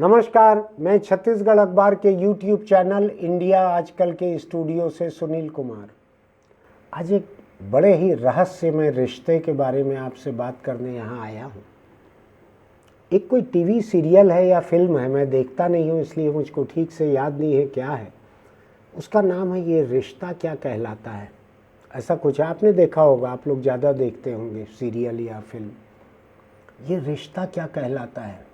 नमस्कार, मैं छत्तीसगढ़ अखबार के YouTube चैनल इंडिया आजकल के स्टूडियो से सुनील कुमार आज एक बड़े ही रहस्यमय रिश्ते के बारे में आपसे बात करने यहाँ आया हूँ। एक कोई टीवी सीरियल है या फिल्म है, मैं देखता नहीं हूँ इसलिए मुझको ठीक से याद नहीं है क्या है। उसका नाम है ये रिश्ता क्या कहलाता है। ऐसा कुछ आपने देखा होगा, आप लोग ज़्यादा देखते होंगे सीरियल या फिल्म। ये रिश्ता क्या कहलाता है।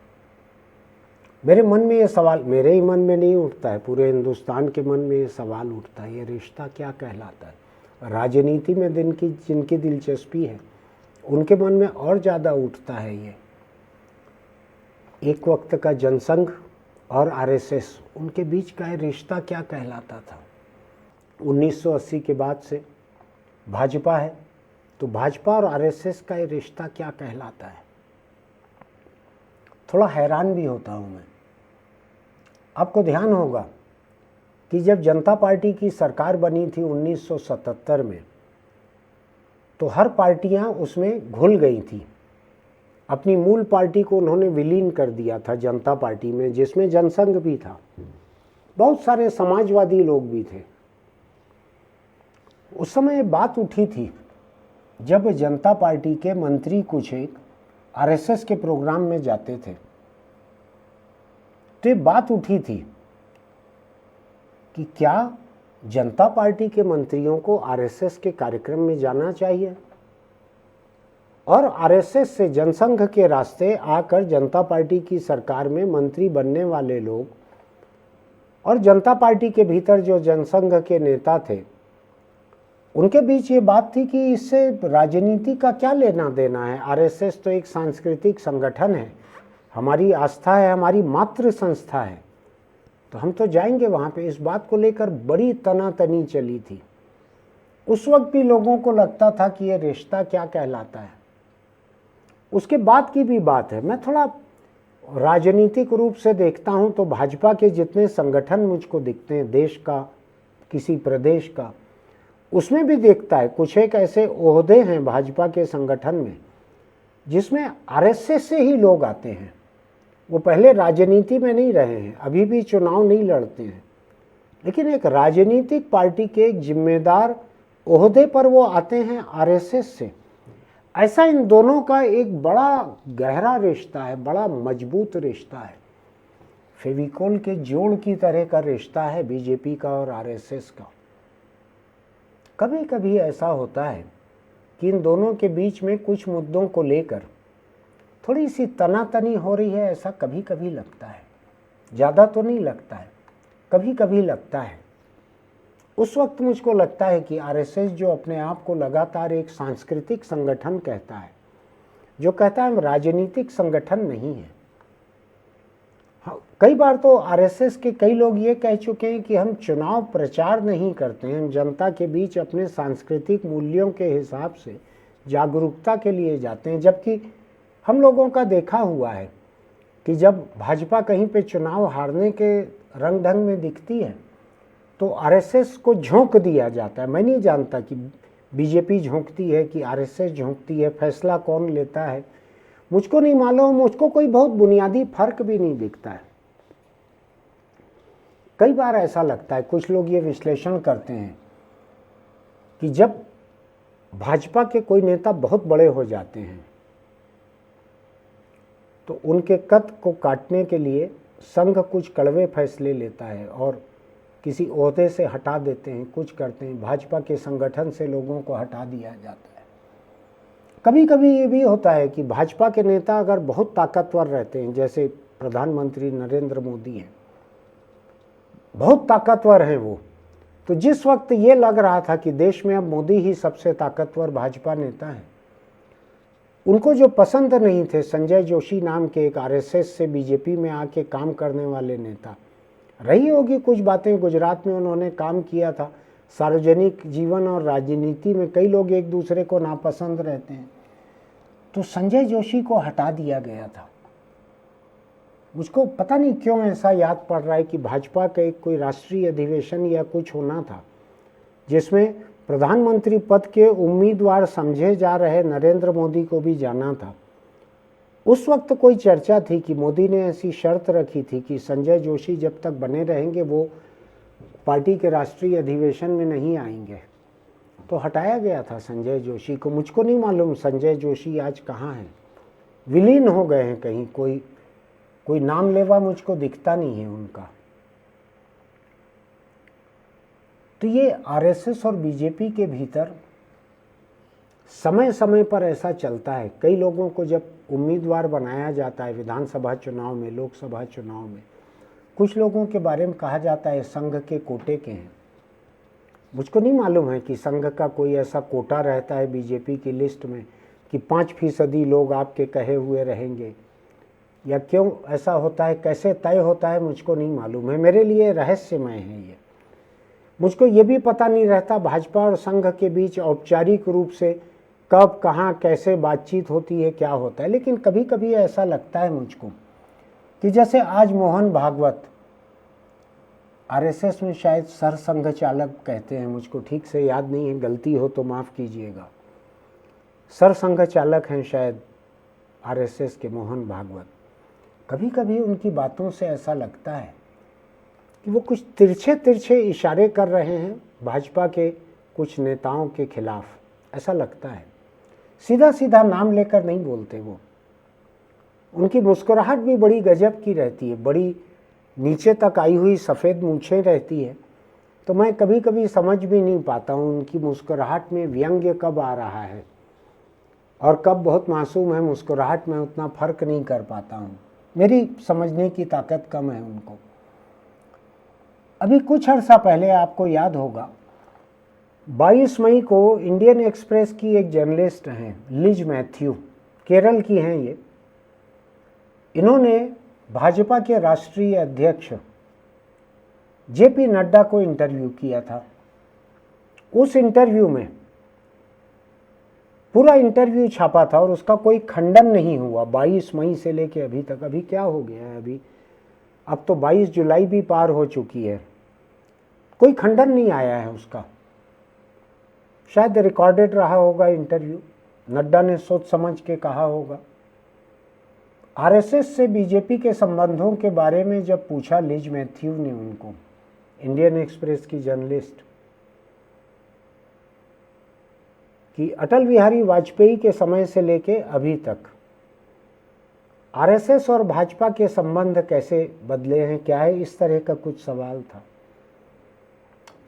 मेरे मन में ये सवाल, मेरे ही मन में नहीं उठता है, पूरे हिंदुस्तान के मन में ये सवाल उठता है, ये रिश्ता क्या कहलाता है। राजनीति में जिनकी दिलचस्पी है उनके मन में और ज़्यादा उठता है ये। एक वक्त का जनसंघ और आरएसएस, उनके बीच का ये रिश्ता क्या कहलाता था। 1980 के बाद से भाजपा है, तो भाजपा और आरएसएस का ये रिश्ता क्या कहलाता है। थोड़ा हैरान भी होता हूँ मैं। आपको ध्यान होगा कि जब जनता पार्टी की सरकार बनी थी 1977 में, तो हर पार्टियां उसमें घुल गई थी। अपनी मूल पार्टी को उन्होंने विलीन कर दिया था जनता पार्टी में, जिसमें जनसंघ भी था, बहुत सारे समाजवादी लोग भी थे। उस समय बात उठी थी जब जनता पार्टी के मंत्री कुछ एक आरएसएस के प्रोग्राम में जाते थे, तो ये बात उठी थी कि क्या जनता पार्टी के मंत्रियों को आरएसएस के कार्यक्रम में जाना चाहिए, और आरएसएस से जनसंघ के रास्ते आकर जनता पार्टी की सरकार में मंत्री बनने वाले लोग और जनता पार्टी के भीतर जो जनसंघ के नेता थे, उनके बीच ये बात थी कि इससे राजनीति का क्या लेना देना है। आरएसएस तो एक सांस्कृतिक संगठन है, हमारी आस्था है, हमारी मातृ संस्था है, तो हम तो जाएंगे वहाँ पे। इस बात को लेकर बड़ी तनातनी चली थी। उस वक्त भी लोगों को लगता था कि ये रिश्ता क्या कहलाता है। उसके बाद की भी बात है। मैं थोड़ा राजनीतिक रूप से देखता हूँ तो भाजपा के जितने संगठन मुझको दिखते हैं, देश का, किसी प्रदेश का, उसमें भी देखता है कुछ एक ऐसे ओहदे हैं भाजपा के संगठन में जिसमें आरएसएस से ही लोग आते हैं। वो पहले राजनीति में नहीं रहे हैं, अभी भी चुनाव नहीं लड़ते हैं, लेकिन एक राजनीतिक पार्टी के एक जिम्मेदार ओहदे पर वो आते हैं आरएसएस से। ऐसा इन दोनों का एक बड़ा गहरा रिश्ता है, बड़ा मजबूत रिश्ता है। फेविकोल के जोड़ की तरह का रिश्ता है बीजेपी का और आरएसएस का। कभी कभी ऐसा होता है कि इन दोनों के बीच में कुछ मुद्दों को लेकर थोड़ी सी तनातनी हो रही है, ऐसा कभी कभी लगता है। ज़्यादा तो नहीं लगता है, कभी कभी लगता है। उस वक्त मुझको लगता है कि आरएसएस जो अपने आप को लगातार एक सांस्कृतिक संगठन कहता है, जो कहता है हम राजनीतिक संगठन नहीं है। हाँ, कई बार तो आरएसएस के कई लोग ये कह चुके हैं कि हम चुनाव प्रचार नहीं करते हैं, हम जनता के बीच अपने सांस्कृतिक मूल्यों के हिसाब से जागरूकता के लिए जाते हैं। जबकि हम लोगों का देखा हुआ है कि जब भाजपा कहीं पे चुनाव हारने के रंग ढंग में दिखती है तो आरएसएस को झोंक दिया जाता है। मैं नहीं जानता कि बीजेपी झोंकती है कि आरएसएस झोंकती है, फैसला कौन लेता है मुझको नहीं मालूम। मुझको कोई बहुत बुनियादी फर्क भी नहीं दिखता है। कई बार ऐसा लगता है, कुछ लोग ये विश्लेषण करते हैं कि जब भाजपा के कोई नेता बहुत बड़े हो जाते हैं तो उनके कद को काटने के लिए संघ कुछ कड़वे फैसले लेता है और किसी ओहदे से हटा देते हैं, कुछ करते हैं, भाजपा के संगठन से लोगों को हटा दिया जाता है। कभी कभी ये भी होता है कि भाजपा के नेता अगर बहुत ताकतवर रहते हैं, जैसे प्रधानमंत्री नरेंद्र मोदी हैं, बहुत ताकतवर हैं वो, तो जिस वक्त ये लग रहा था कि देश में अब मोदी ही सबसे ताकतवर भाजपा नेता है, उनको जो पसंद नहीं थे संजय जोशी नाम के एक आरएसएस से बीजेपी में आके काम करने वाले नेता, रही होगी कुछ बातें, गुजरात में उन्होंने काम किया था। सार्वजनिक जीवन और राजनीति में कई लोग एक दूसरे को नापसंद रहते हैं, तो संजय जोशी को हटा दिया गया था। मुझको पता नहीं क्यों ऐसा याद पड़ रहा है कि भाजपा का एक कोई राष्ट्रीय अधिवेशन या कुछ होना था जिसमें प्रधानमंत्री पद के उम्मीदवार समझे जा रहे नरेंद्र मोदी को भी जाना था। उस वक्त कोई चर्चा थी कि मोदी ने ऐसी शर्त रखी थी कि संजय जोशी जब तक बने रहेंगे वो पार्टी के राष्ट्रीय अधिवेशन में नहीं आएंगे, तो हटाया गया था संजय जोशी को। मुझको नहीं मालूम संजय जोशी आज कहाँ हैं, विलीन हो गए हैं कहीं, कोई नाम लेवा मुझको दिखता नहीं है उनका। तो ये आरएसएस और बीजेपी के भीतर समय समय पर ऐसा चलता है। कई लोगों को जब उम्मीदवार बनाया जाता है विधानसभा चुनाव में, लोकसभा चुनाव में, कुछ लोगों के बारे में कहा जाता है संघ के कोटे के हैं। मुझको नहीं मालूम है कि संघ का कोई ऐसा कोटा रहता है बीजेपी की लिस्ट में कि 5% लोग आपके कहे हुए रहेंगे, या क्यों ऐसा होता है, कैसे तय होता है, मुझको नहीं मालूम है। मेरे लिए रहस्यमय है ये। मुझको ये भी पता नहीं रहता भाजपा और संघ के बीच औपचारिक रूप से कब, कहाँ, कैसे बातचीत होती है, क्या होता है। लेकिन कभी कभी ऐसा लगता है मुझको कि जैसे आज मोहन भागवत, आरएसएस में शायद सरसंघ चालक कहते हैं, मुझको ठीक से याद नहीं है, गलती हो तो माफ़ कीजिएगा, सरसंघ चालक हैं शायद आरएसएस के मोहन भागवत। कभी कभी उनकी बातों से ऐसा लगता है कि वो कुछ तिरछे तिरछे इशारे कर रहे हैं भाजपा के कुछ नेताओं के खिलाफ, ऐसा लगता है। सीधा सीधा नाम लेकर नहीं बोलते वो। उनकी मुस्कुराहट भी बड़ी गजब की रहती है, बड़ी नीचे तक आई हुई सफ़ेद मूछें रहती है। तो मैं कभी कभी समझ भी नहीं पाता हूँ उनकी मुस्कुराहट में व्यंग्य कब आ रहा है और कब बहुत मासूम है मुस्कुराहट में, उतना फ़र्क नहीं कर पाता हूँ। मेरी समझने की ताकत कम है उनको। अभी कुछ अर्सा पहले आपको याद होगा 22 मई को इंडियन एक्सप्रेस की एक जर्नलिस्ट हैं लिज मैथ्यू, केरल की हैं ये। इन्होंने भाजपा के राष्ट्रीय अध्यक्ष जेपी नड्डा को इंटरव्यू किया था। उस इंटरव्यू में पूरा इंटरव्यू छापा था और उसका कोई खंडन नहीं हुआ 22 मई से लेके अभी तक। अभी क्या हो गया है, अभी अब तो 22 जुलाई भी पार हो चुकी है, कोई खंडन नहीं आया है उसका। शायद रिकॉर्डेड रहा होगा इंटरव्यू, नड्डा ने सोच समझ के कहा होगा। आरएसएस से बीजेपी के संबंधों के बारे में जब पूछा लिज मैथ्यू ने उनको, इंडियन एक्सप्रेस की जर्नलिस्ट, कि अटल बिहारी वाजपेयी के समय से लेके अभी तक आरएसएस और भाजपा के संबंध कैसे बदले हैं, क्या है, इस तरह का कुछ सवाल था।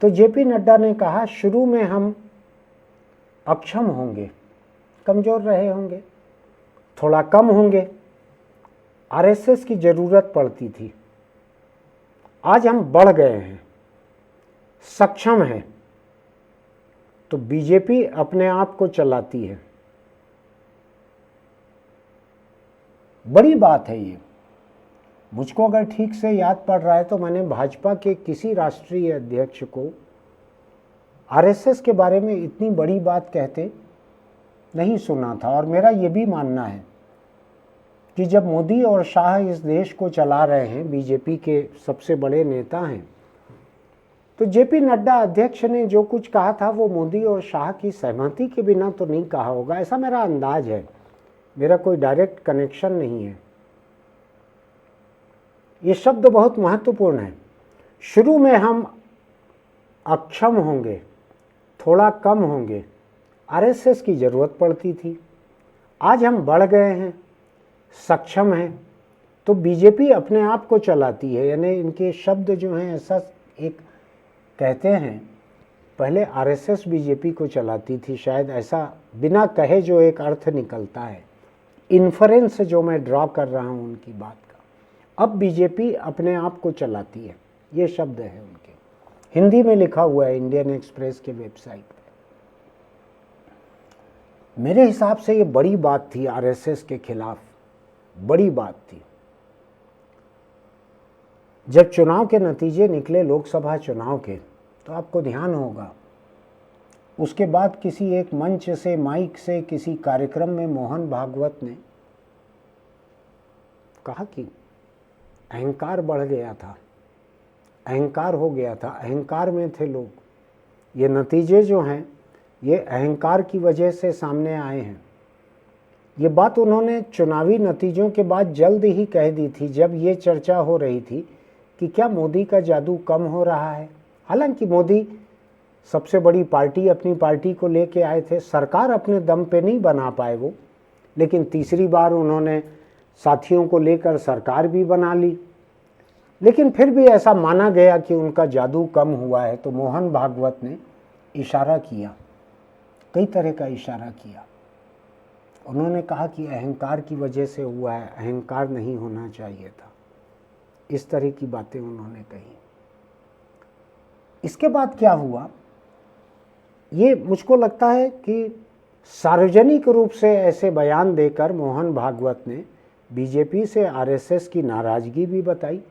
तो जेपी नड्डा ने कहा शुरू में हम अक्षम होंगे, कमज़ोर रहे होंगे, थोड़ा कम होंगे, आरएसएस की ज़रूरत पड़ती थी। आज हम बढ़ गए हैं, सक्षम हैं, तो बीजेपी अपने आप को चलाती है। बड़ी बात है ये। मुझको अगर ठीक से याद पड़ रहा है तो मैंने भाजपा के किसी राष्ट्रीय अध्यक्ष को आरएसएस के बारे में इतनी बड़ी बात कहते नहीं सुना था। और मेरा ये भी मानना है कि जब मोदी और शाह इस देश को चला रहे हैं, बीजेपी के सबसे बड़े नेता हैं, तो जेपी नड्डा अध्यक्ष ने जो कुछ कहा था वो मोदी और शाह की सहमति के बिना तो नहीं कहा होगा, ऐसा मेरा अंदाज है। मेरा कोई डायरेक्ट कनेक्शन नहीं है। ये शब्द बहुत महत्वपूर्ण है। शुरू में हम अक्षम होंगे, थोड़ा कम होंगे, आरएसएस की ज़रूरत पड़ती थी। आज हम बढ़ गए हैं, सक्षम हैं, तो बीजेपी अपने आप को चलाती है। यानी इनके शब्द जो हैं ऐसा एक कहते हैं, पहले आरएसएस बीजेपी को चलाती थी, शायद ऐसा बिना कहे जो एक अर्थ निकलता है, इन्फरेंस जो मैं ड्रॉ कर रहा हूँ उनकी बात का। अब बीजेपी अपने आप को चलाती है, ये शब्द है उनके, हिंदी में लिखा हुआ है इंडियन एक्सप्रेस के वेबसाइट पे। मेरे हिसाब से ये बड़ी बात थी, आरएसएस के खिलाफ बड़ी बात थी। जब चुनाव के नतीजे निकले, लोकसभा चुनाव के, तो आपको ध्यान होगा उसके बाद किसी एक मंच से, माइक से, किसी कार्यक्रम में मोहन भागवत ने कहा कि अहंकार बढ़ गया था, अहंकार हो गया था, अहंकार में थे लोग। ये नतीजे जो हैं ये अहंकार की वजह से सामने आए हैं। ये बात उन्होंने चुनावी नतीजों के बाद जल्द ही कह दी थी, जब ये चर्चा हो रही थी कि क्या मोदी का जादू कम हो रहा है। हालांकि मोदी सबसे बड़ी पार्टी अपनी पार्टी को लेके आए थे, सरकार अपने दम पे नहीं बना पाए वो, लेकिन तीसरी बार उन्होंने साथियों को लेकर सरकार भी बना ली। लेकिन फिर भी ऐसा माना गया कि उनका जादू कम हुआ है। तो मोहन भागवत ने इशारा किया, कई तरह का इशारा किया। उन्होंने कहा कि अहंकार की वजह से हुआ है, अहंकार नहीं होना चाहिए था। इस तरह की बातें उन्होंने कही। इसके बाद क्या हुआ, ये मुझको लगता है कि सार्वजनिक रूप से ऐसे बयान देकर मोहन भागवत ने बीजेपी से आरएसएस की नाराज़गी भी बताई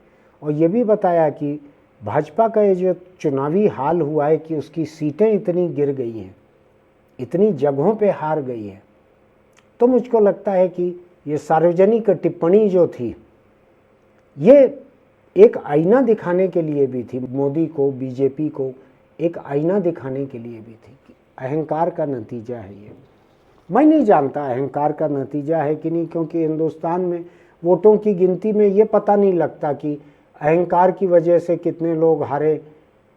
और ये भी बताया कि भाजपा का ये जो चुनावी हाल हुआ है कि उसकी सीटें इतनी गिर गई हैं, इतनी जगहों पे हार गई है। तो मुझको लगता है कि ये सार्वजनिक टिप्पणी जो थी, ये एक आईना दिखाने के लिए भी थी, मोदी को, बीजेपी को एक आईना दिखाने के लिए भी थी कि अहंकार का नतीजा है ये। मैं नहीं जानता अहंकार का नतीजा है कि नहीं, क्योंकि हिंदुस्तान में वोटों की गिनती में ये पता नहीं लगता कि अहंकार की वजह से कितने लोग हारे,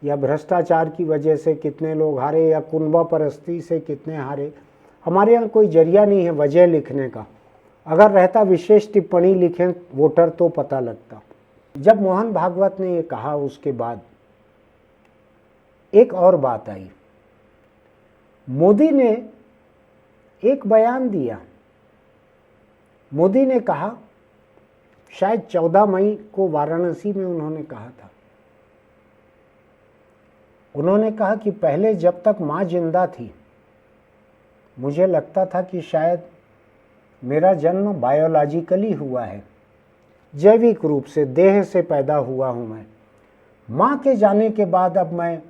या भ्रष्टाचार की वजह से कितने लोग हारे, या कुनबा परस्ती से कितने हारे। हमारे यहाँ कोई जरिया नहीं है वजह लिखने का। अगर रहता विशेष टिप्पणी लिखें वोटर तो पता लगता। जब मोहन भागवत ने ये कहा, उसके बाद एक और बात आई। मोदी ने एक बयान दिया। मोदी ने कहा, शायद 14 मई को वाराणसी में उन्होंने कहा था, उन्होंने कहा कि पहले जब तक माँ जिंदा थी मुझे लगता था कि शायद मेरा जन्म बायोलॉजिकली हुआ है, जैविक रूप से देह से पैदा हुआ हूँ मैं। माँ के जाने के बाद अब मैं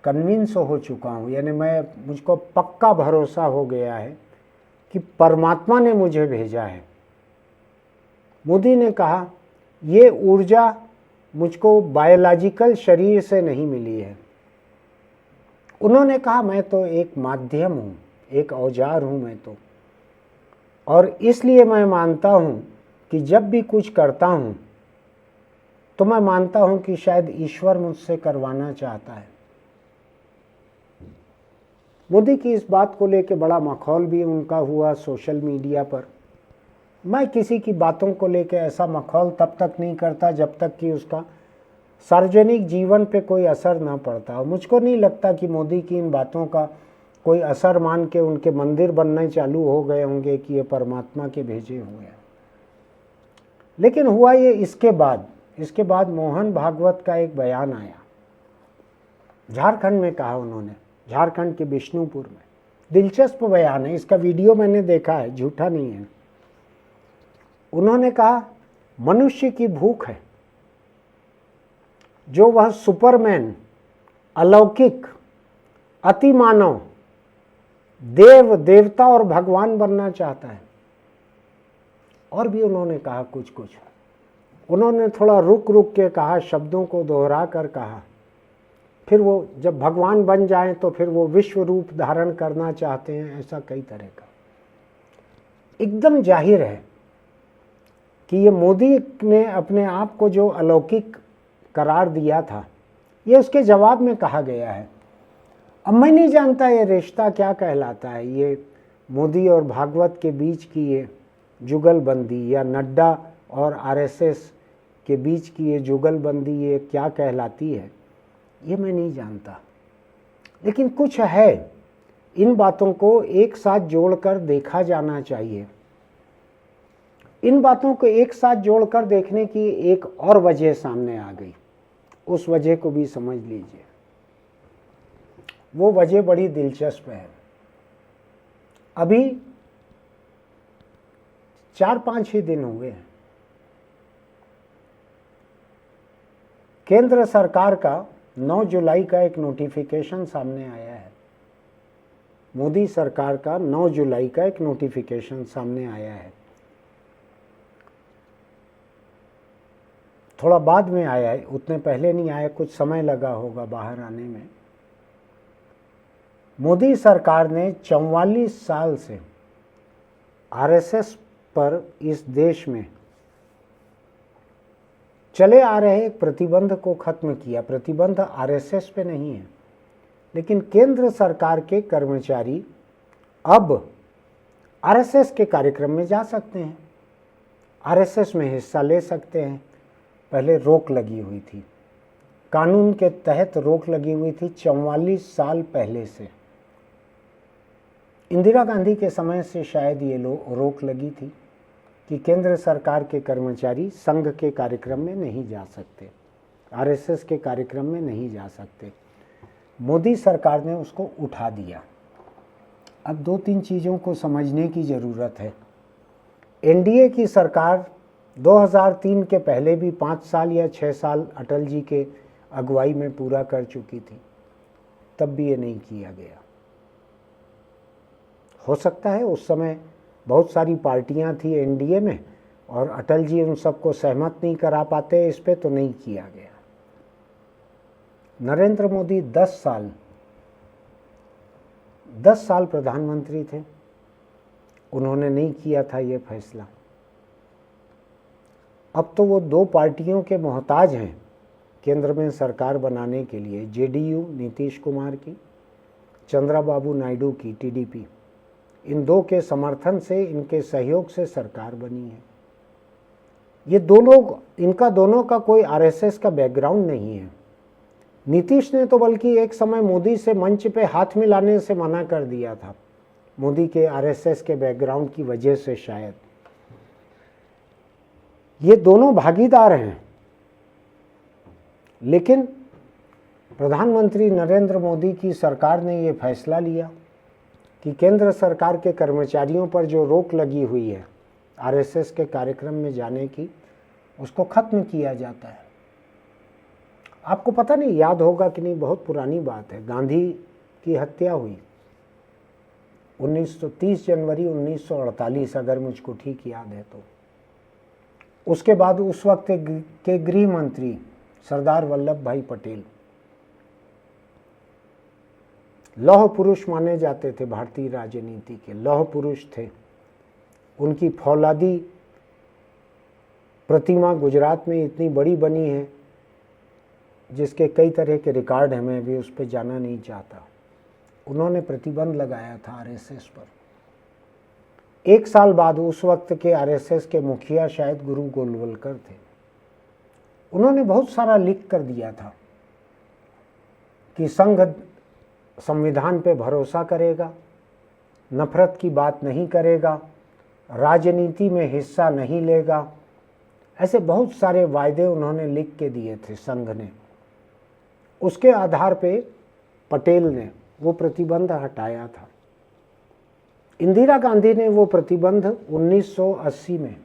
कन्विंस हो चुका हूँ, यानी मुझको पक्का भरोसा हो गया है कि परमात्मा ने मुझे भेजा है। मोदी ने कहा ये ऊर्जा मुझको बायोलॉजिकल शरीर से नहीं मिली है। उन्होंने कहा मैं तो एक माध्यम हूँ, एक औजार हूँ मैं तो, और इसलिए मैं मानता हूँ कि जब भी कुछ करता हूँ तो मैं मानता हूँ कि शायद ईश्वर मुझसे करवाना चाहता है। मोदी की इस बात को लेकर बड़ा मखौल भी उनका हुआ सोशल मीडिया पर। मैं किसी की बातों को लेकर ऐसा मखौल तब तक नहीं करता जब तक कि उसका सार्वजनिक जीवन पे कोई असर ना पड़ता हो। मुझको नहीं लगता कि मोदी की इन बातों का कोई असर मान के उनके मंदिर बनने चालू हो गए होंगे कि ये परमात्मा के भेजे हुए हैं। लेकिन हुआ ये इसके बाद मोहन भागवत का एक बयान आया, झारखंड में कहा उन्होंने, झारखंड के बिष्णुपुर में। दिलचस्प बयान है, इसका वीडियो मैंने देखा है, झूठा नहीं है। उन्होंने कहा मनुष्य की भूख है जो वह सुपरमैन, अलौकिक, अतिमानव, देव, देवता और भगवान बनना चाहता है। और भी उन्होंने कहा कुछ उन्होंने थोड़ा रुक के कहा, शब्दों को दोहरा कर कहा। फिर वो जब भगवान बन जाएं तो फिर वो विश्व रूप धारण करना चाहते हैं, ऐसा कई तरह का। एकदम जाहिर है कि ये मोदी ने अपने आप को जो अलौकिक करार दिया था, ये उसके जवाब में कहा गया है। अब मैं नहीं जानता ये रिश्ता क्या कहलाता है, ये मोदी और भागवत के बीच की ये जुगलबंदी, या नड्डा और आरएसएस के बीच की ये जुगलबंदी, ये क्या कहलाती है, ये मैं नहीं जानता। लेकिन कुछ है, इन बातों को एक साथ जोड़कर देखा जाना चाहिए। इन बातों को एक साथ जोड़कर देखने की एक और वजह सामने आ गई, उस वजह को भी समझ लीजिए। वो वजह बड़ी दिलचस्प है। अभी 4-5 ही दिन हुए हैं, केंद्र सरकार का 9 जुलाई का एक नोटिफिकेशन सामने आया है। मोदी सरकार का 9 जुलाई का एक नोटिफिकेशन सामने आया है। थोड़ा बाद में आया है, उतने पहले नहीं आया, कुछ समय लगा होगा बाहर आने में। मोदी सरकार ने 44 साल से आरएसएस पर इस देश में चले आ रहे एक प्रतिबंध को खत्म किया। प्रतिबंध आरएसएस पे नहीं है, लेकिन केंद्र सरकार के कर्मचारी अब आरएसएस के कार्यक्रम में जा सकते हैं, आरएसएस में हिस्सा ले सकते हैं। पहले रोक लगी हुई थी, कानून के तहत रोक लगी हुई थी 44 साल पहले से। इंदिरा गांधी के समय से शायद ये रोक लगी थी कि केंद्र सरकार के कर्मचारी संघ के कार्यक्रम में नहीं जा सकते, आरएसएस के कार्यक्रम में नहीं जा सकते। मोदी सरकार ने उसको उठा दिया। अब 2-3 चीज़ों को समझने की ज़रूरत है। एनडीए की सरकार 2003 के पहले भी 5 साल या 6 साल अटल जी के अगुवाई में पूरा कर चुकी थी, तब भी ये नहीं किया गया। हो सकता है उस समय बहुत सारी पार्टियां थी एनडीए में और अटल जी उन सबको सहमत नहीं करा पाते, इस पे तो नहीं किया गया। नरेंद्र मोदी 10 साल प्रधानमंत्री थे, उन्होंने नहीं किया था ये फैसला। अब तो वो 2 पार्टियों के मोहताज हैं केंद्र में सरकार बनाने के लिए, जेडीयू नीतीश कुमार की, चंद्रबाबू नायडू की टीडीपी। इन 2 के समर्थन से, इनके सहयोग से सरकार बनी है। ये 2 लोग, इनका दोनों का कोई आरएसएस का बैकग्राउंड नहीं है। नीतीश ने तो बल्कि एक समय मोदी से मंच पे हाथ मिलाने से मना कर दिया था, मोदी के आरएसएस के बैकग्राउंड की वजह से शायद। ये दोनों भागीदार हैं, लेकिन प्रधानमंत्री नरेंद्र मोदी की सरकार ने ये फैसला लिया कि केंद्र सरकार के कर्मचारियों पर जो रोक लगी हुई है आरएसएस के कार्यक्रम में जाने की, उसको खत्म किया जाता है। आपको पता नहीं, याद होगा कि नहीं, बहुत पुरानी बात है, गांधी की हत्या हुई 30 जनवरी 1948, अगर मुझको ठीक याद है तो। उसके बाद उस वक्त के गृह मंत्री सरदार वल्लभ भाई पटेल लौह पुरुष माने जाते थे, भारतीय राजनीति के लौह पुरुष थे। उनकी फौलादी प्रतिमा गुजरात में इतनी बड़ी बनी है जिसके कई तरह के रिकॉर्ड हैं, मैं भी उस पर जाना नहीं चाहता। उन्होंने प्रतिबंध लगाया था आरएसएस पर। 1 साल बाद उस वक्त के आरएसएस के मुखिया शायद गुरु गोलवलकर थे, उन्होंने बहुत सारा लिख कर दिया था कि संघ संविधान पे भरोसा करेगा, नफरत की बात नहीं करेगा, राजनीति में हिस्सा नहीं लेगा। ऐसे बहुत सारे वायदे उन्होंने लिख के दिए थे संघ ने। उसके आधार पे पटेल ने वो प्रतिबंध हटाया था। इंदिरा गांधी ने वो प्रतिबंध 1980 में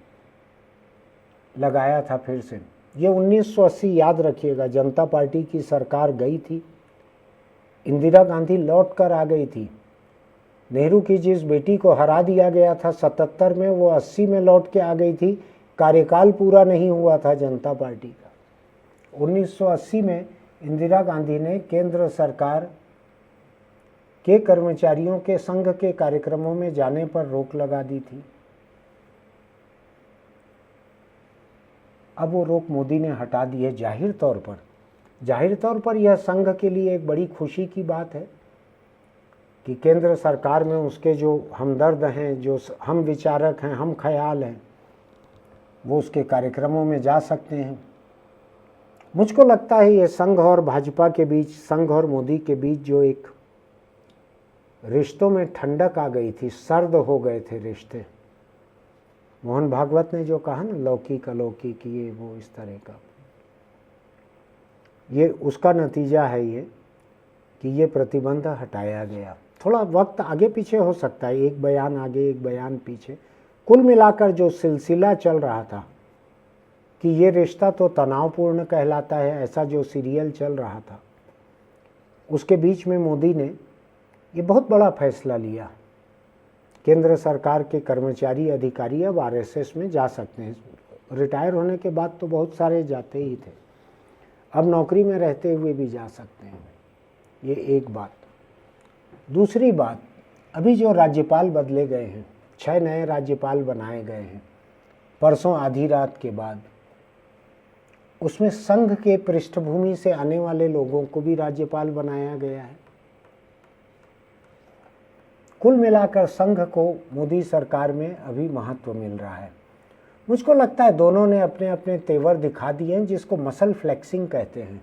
लगाया था फिर से। ये 1980 याद रखिएगा, जनता पार्टी की सरकार गई थी, इंदिरा गांधी लौट कर आ गई थी। नेहरू की जिस बेटी को हरा दिया गया था 77 में, वो 80 में लौट के आ गई थी। कार्यकाल पूरा नहीं हुआ था जनता पार्टी का। 1980 में इंदिरा गांधी ने केंद्र सरकार के कर्मचारियों के संघ के कार्यक्रमों में जाने पर रोक लगा दी थी। अब वो रोक मोदी ने हटा दी है जाहिर तौर पर। जाहिर तौर पर यह संघ के लिए एक बड़ी खुशी की बात है कि केंद्र सरकार में उसके जो हमदर्द हैं, जो हम विचारक हैं, हम ख्याल हैं, वो उसके कार्यक्रमों में जा सकते हैं। मुझको लगता है ये संघ और भाजपा के बीच, संघ और मोदी के बीच जो एक रिश्तों में ठंडक आ गई थी, सर्द हो गए थे रिश्ते। मोहन भागवत ने जो कहा ना, लौकिक अलौकिक, ये वो इस तरह का, ये उसका नतीजा है ये कि ये प्रतिबंध हटाया गया। थोड़ा वक्त आगे पीछे हो सकता है, एक बयान आगे एक बयान पीछे। कुल मिलाकर जो सिलसिला चल रहा था कि ये रिश्ता तो तनावपूर्ण कहलाता है, ऐसा जो सीरियल चल रहा था, उसके बीच में मोदी ने ये बहुत बड़ा फैसला लिया। केंद्र सरकार के कर्मचारी अधिकारी अब आरएसएस में जा सकते हैं। रिटायर होने के बाद तो बहुत सारे जाते ही थे, अब नौकरी में रहते हुए भी जा सकते हैं। ये एक बात। दूसरी बात, अभी जो राज्यपाल बदले गए हैं 6 नए राज्यपाल बनाए गए हैं परसों आधी रात के बाद। उसमें संघ के पृष्ठभूमि से आने वाले लोगों को भी राज्यपाल बनाया गया है। कुल मिलाकर संघ को मोदी सरकार में अभी महत्व मिल रहा है। मुझको लगता है दोनों ने अपने अपने तेवर दिखा दिए हैं, जिसको मसल फ्लेक्सिंग कहते हैं,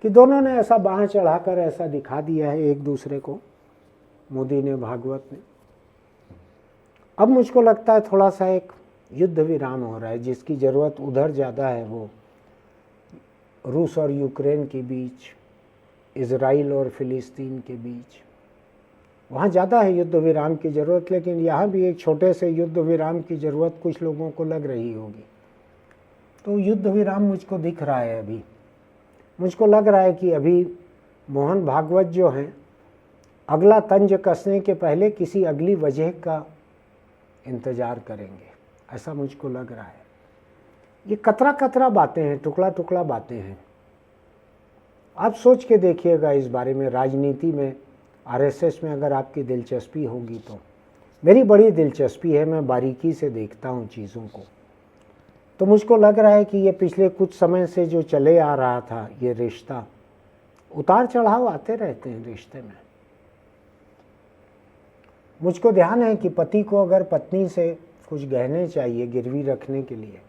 कि दोनों ने ऐसा बाँह चढ़ाकर ऐसा दिखा दिया है एक दूसरे को, मोदी ने, भागवत ने। अब मुझको लगता है थोड़ा सा एक युद्ध विराम हो रहा है, जिसकी ज़रूरत उधर ज़्यादा है, वो रूस और यूक्रेन के बीच, इज़राइल और फ़िलिस्तीन के बीच, वहाँ ज़्यादा है युद्ध विराम की ज़रूरत। लेकिन यहाँ भी एक छोटे से युद्ध विराम की ज़रूरत कुछ लोगों को लग रही होगी। तो युद्ध विराम मुझको दिख रहा है अभी। मुझको लग रहा है कि अभी मोहन भागवत जो हैं, अगला तंज कसने के पहले किसी अगली वजह का इंतज़ार करेंगे, ऐसा मुझको लग रहा है। ये कतरा कतरा बातें हैं, टुकड़ा टुकड़ा बातें हैं। आप सोच के देखिएगा इस बारे में। राजनीति में, आरएसएस में अगर आपकी दिलचस्पी होगी तो मेरी बड़ी दिलचस्पी है, मैं बारीकी से देखता हूँ चीज़ों को। तो मुझको लग रहा है कि ये पिछले कुछ समय से जो चले आ रहा था ये रिश्ता, उतार चढ़ाव आते रहते हैं रिश्ते में। मुझको ध्यान है कि पति को अगर पत्नी से कुछ गहने चाहिए गिरवी रखने के लिए,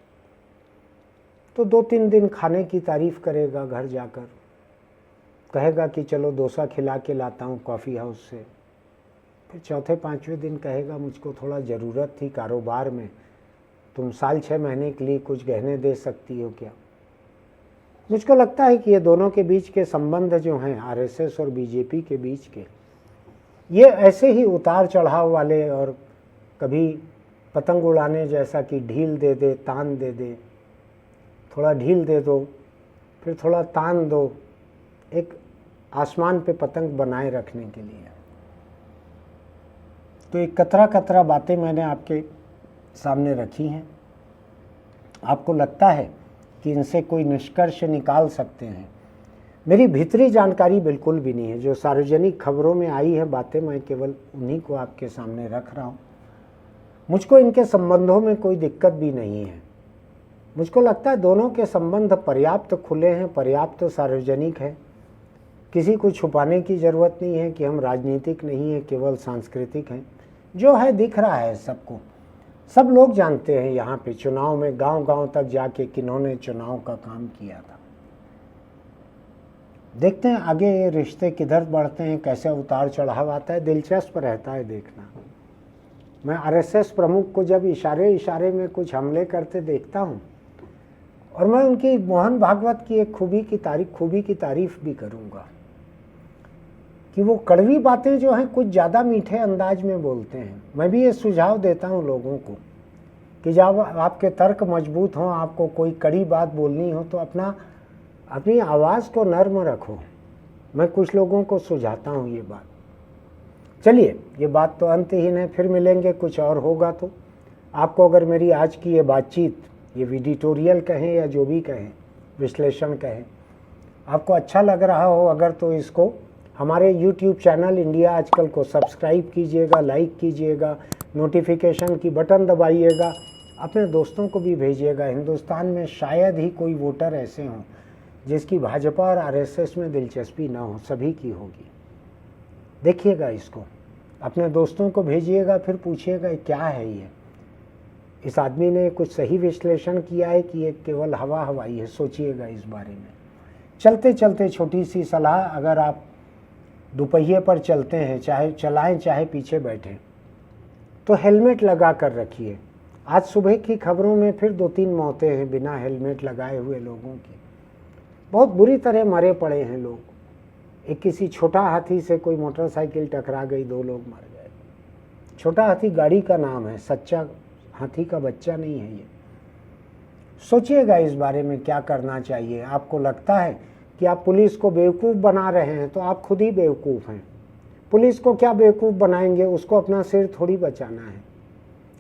तो 2-3 दिन खाने की तारीफ़ करेगा, घर जाकर कहेगा कि चलो डोसा खिला के लाता हूँ कॉफ़ी हाउस से। फिर चौथे 5वें दिन कहेगा मुझको थोड़ा ज़रूरत थी कारोबार में, तुम साल 6 महीने के लिए कुछ गहने दे सकती हो क्या। मुझको लगता है कि ये दोनों के बीच के संबंध जो हैं, आरएसएस और बीजेपी के बीच के, ये ऐसे ही उतार चढ़ाव वाले, और कभी पतंग उड़ाने जैसा कि ढील दे दे, तान दे दे, थोड़ा ढील दे दो फिर थोड़ा तान दो, एक आसमान पे पतंग बनाए रखने के लिए। तो एक कतरा कतरा बातें मैंने आपके सामने रखी हैं। आपको लगता है कि इनसे कोई निष्कर्ष निकाल सकते हैं? मेरी भीतरी जानकारी बिल्कुल भी नहीं है। जो सार्वजनिक खबरों में आई है बातें, मैं केवल उन्हीं को आपके सामने रख रहा हूँ। मुझको इनके संबंधों में कोई दिक्कत भी नहीं है। मुझको लगता है दोनों के संबंध पर्याप्त खुले हैं, पर्याप्त सार्वजनिक है। किसी को छुपाने की ज़रूरत नहीं है कि हम राजनीतिक नहीं है, केवल सांस्कृतिक हैं। जो है दिख रहा है सबको, सब लोग जानते हैं यहाँ पे चुनाव में गांव-गांव तक जाके किन्होंने चुनाव का काम किया था। देखते हैं आगे ये रिश्ते किधर बढ़ते हैं, कैसे उतार चढ़ाव आता है, दिलचस्प रहता है देखना। मैं आरएसएस प्रमुख को जब इशारे इशारे में कुछ हमले करते देखता हूँ, और मैं उनकी मोहन भागवत की एक खूबी की तारीफ भी करूँगा कि वो कड़वी बातें जो हैं कुछ ज़्यादा मीठे अंदाज में बोलते हैं। मैं भी ये सुझाव देता हूँ लोगों को कि जब आपके तर्क मजबूत हों, आपको कोई कड़ी बात बोलनी हो तो अपनी आवाज़ को नर्म रखो। मैं कुछ लोगों को सुझाता हूँ ये बात। चलिए, ये बात तो अंतहीन है, फिर मिलेंगे, कुछ और होगा तो। आपको अगर मेरी आज की ये बातचीत, ये एडिटोरियल कहें या जो भी कहें, विश्लेषण कहें, आपको अच्छा लग रहा हो अगर, तो इसको हमारे YouTube चैनल इंडिया आजकल को सब्सक्राइब कीजिएगा, लाइक कीजिएगा, नोटिफिकेशन की बटन दबाइएगा, अपने दोस्तों को भी भेजिएगा। हिंदुस्तान में शायद ही कोई वोटर ऐसे हों जिसकी भाजपा और आरएसएस में दिलचस्पी ना हो, सभी की होगी। देखिएगा इसको, अपने दोस्तों को भेजिएगा, फिर पूछिएगा क्या है ये, इस आदमी ने कुछ सही विश्लेषण किया है कि ये केवल हवा हवाई है। सोचिएगा इस बारे में। चलते चलते छोटी सी सलाह, अगर आप दुपहिए पर चलते हैं, चाहे चलाएं चाहे पीछे बैठें, तो हेलमेट लगा कर रखिए। आज सुबह की खबरों में फिर 2-3 मौतें हैं बिना हेलमेट लगाए हुए लोगों की। बहुत बुरी तरह मरे पड़े हैं लोग। एक किसी छोटा हाथी से कोई मोटरसाइकिल टकरा गई, 2 लोग मर गए। छोटा हाथी गाड़ी का नाम है, सच्चा हाथी का बच्चा नहीं है ये। सोचिएगा इस बारे में क्या करना चाहिए। आपको लगता है कि आप पुलिस को बेवकूफ़ बना रहे हैं, तो आप खुद ही बेवकूफ़ हैं। पुलिस को क्या बेवकूफ़ बनाएंगे, उसको अपना सिर थोड़ी बचाना है।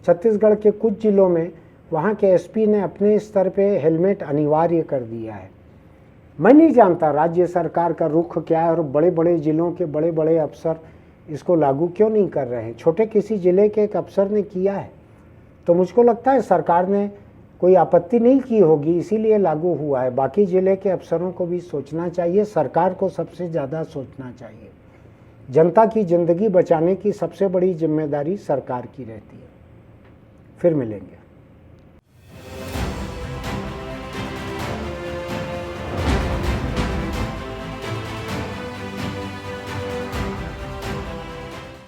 छत्तीसगढ़ के कुछ जिलों में वहाँ के एसपी ने अपने स्तर पे हेलमेट अनिवार्य कर दिया है। मैं नहीं जानता राज्य सरकार का रुख क्या है, और बड़े बड़े ज़िलों के बड़े बड़े अफसर इसको लागू क्यों नहीं कर रहे हैं? छोटे किसी ज़िले के एक अफसर ने किया है तो मुझको लगता है सरकार ने कोई आपत्ति नहीं की होगी, इसीलिए लागू हुआ है। बाकी ज़िले के अफसरों को भी सोचना चाहिए, सरकार को सबसे ज़्यादा सोचना चाहिए। जनता की ज़िंदगी बचाने की सबसे बड़ी जिम्मेदारी सरकार की रहती है। फिर मिलेंगे।